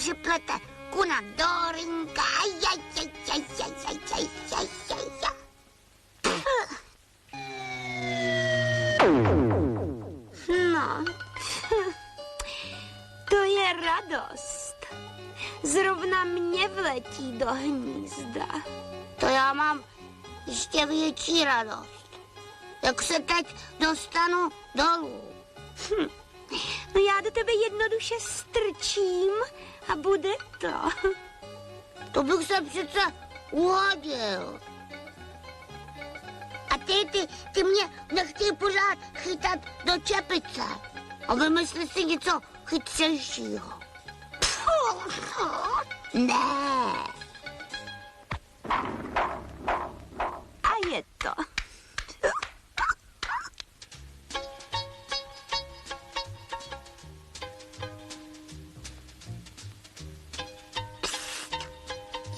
připlete kuna do rynka. No, to je radost. Zrovna mě vletí do hnízda. To já mám ještě větší radost. Jak se teď dostanu dolů. No já do tebe jednoduše strčím a bude to. To bych se přece uhodil. A ty mě nechtěj pořád chytat do čepice. A vymysli si něco chytřejšího. Ne. A je to.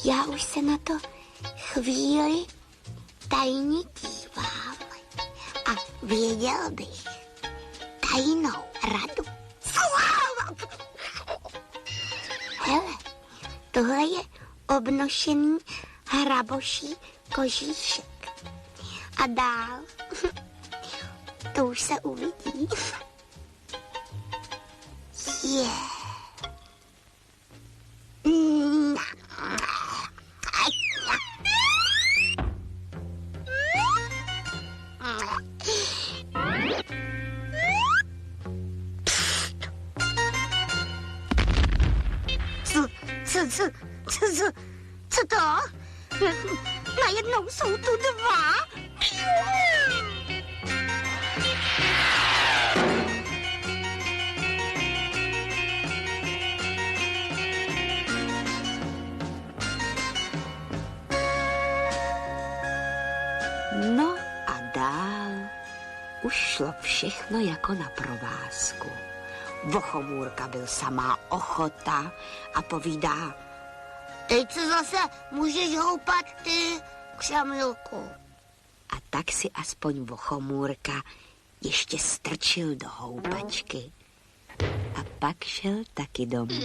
Já už se na to chvíli tajně dívám a věděl bych tajnou radu. Hele, tohle je obnošený hraboší kožíšek. A dál, to už se uvidí. Co to? Najednou jsou tu dva? No a dál už šlo všechno jako na provázku. Vochomůrka byl samá ochota a povídá: Teď se zase můžeš houpat ty, Křemilku. A tak si aspoň Vochomůrka ještě strčil do houpačky a pak šel taky domů.